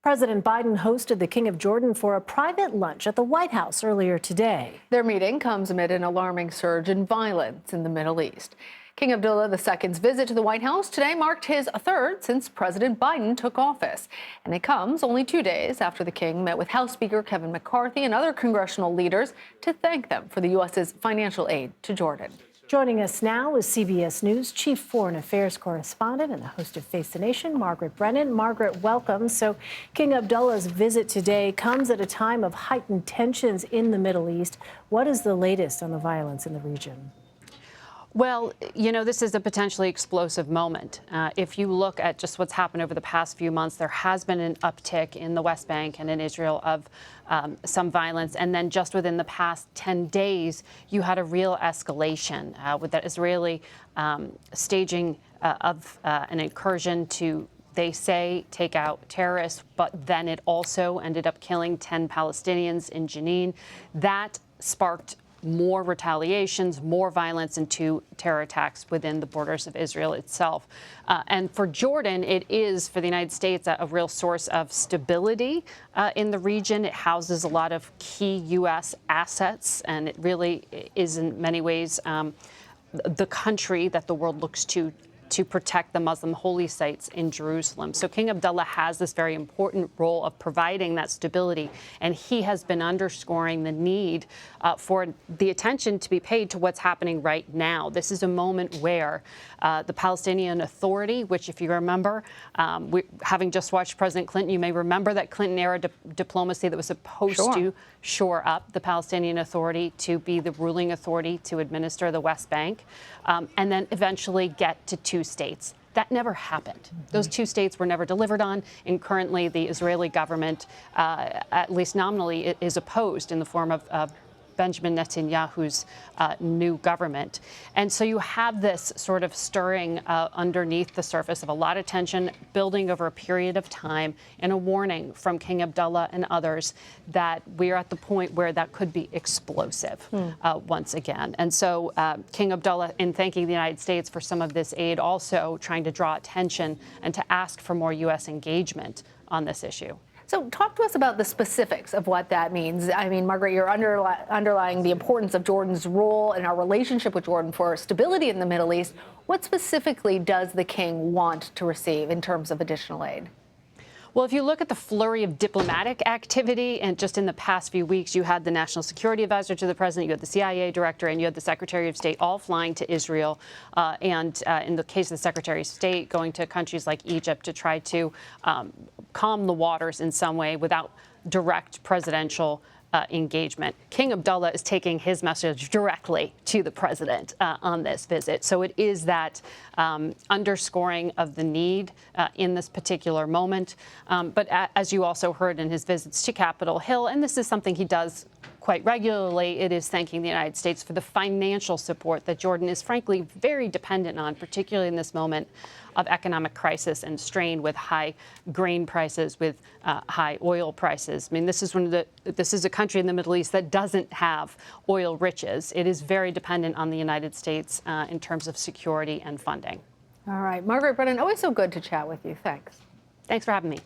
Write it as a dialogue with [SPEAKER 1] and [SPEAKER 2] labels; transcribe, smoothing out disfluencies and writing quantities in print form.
[SPEAKER 1] President Biden hosted the King of Jordan for a private lunch at the White House earlier today.
[SPEAKER 2] Their meeting comes amid an alarming surge in violence in the Middle East. King Abdullah II's visit to the White House today marked his third since President Biden took office. And it comes only 2 days after the king met with House Speaker Kevin McCarthy and other congressional leaders to thank them for the U.S.'s financial aid to Jordan.
[SPEAKER 1] Joining us now is CBS News Chief Foreign Affairs Correspondent and the host of Face the Nation, Margaret Brennan. Margaret, welcome. So King Abdullah's visit today comes at a time of heightened tensions in the Middle East. What is the latest on the violence in the region?
[SPEAKER 3] Well, you know, this is a potentially explosive moment. If you look at just what's happened over the past few months, there has been an uptick in the West Bank and in Israel of some violence. And then just within the past 10 days, you had a real escalation with the Israeli staging of an incursion to, they say, take out terrorists. But then it also ended up killing 10 Palestinians in Jenin. That sparked more retaliations, more violence, and 2 terror attacks within the borders of Israel itself. And for Jordan, it is, for the United States, a real source of stability in the region. It houses a lot of key U.S. assets, and it really is in many ways the country that the world looks to protect the Muslim holy sites in Jerusalem. So King Abdullah has this very important role of providing that stability, and he has been underscoring the need for the attention to be paid to what's happening right now. This is a moment where the Palestinian Authority, which, if you remember, having just watched President Clinton, you may remember that Clinton-era diplomacy that was supposed to shore up the Palestinian Authority to be the ruling authority to administer the West Bank, and then eventually get to 2 states. That never happened. Those 2 states were never delivered on, and currently the Israeli government, at least nominally, is opposed in the form of Benjamin Netanyahu's new government. And so you have this sort of stirring underneath the surface of a lot of tension building over a period of time, and a warning from King Abdullah and others that we are at the point where that could be explosive once again. And so King Abdullah, in thanking the United States for some of this aid, also trying to draw attention and to ask for more U.S. engagement on this issue.
[SPEAKER 2] So talk to us about the specifics of what that means. I mean, Margaret, you're underlying the importance of Jordan's role and our relationship with Jordan for stability in the Middle East. What specifically does the king want to receive in terms of additional aid?
[SPEAKER 3] Well, if you look at the flurry of diplomatic activity, and just in the past few weeks, you had the National Security Advisor to the president, you had the CIA director, and you had the Secretary of State all flying to Israel. And in the case of the Secretary of State, going to countries like Egypt to try to calm the waters in some way without direct presidential engagement. King Abdullah is taking his message directly to the president on this visit. So it is that underscoring of the need in this particular moment. But as you also heard in his visits to Capitol Hill, and this is something he does quite regularly, it is thanking the United States for the financial support that Jordan is frankly very dependent on, particularly in this moment of economic crisis and strain with high grain prices, with high oil prices. I mean, this is a country in the Middle East that doesn't have oil riches. It is very dependent on the United States in terms of security and funding.
[SPEAKER 2] All right, Margaret Brennan, always so good to chat with you. Thanks.
[SPEAKER 3] Thanks for having me.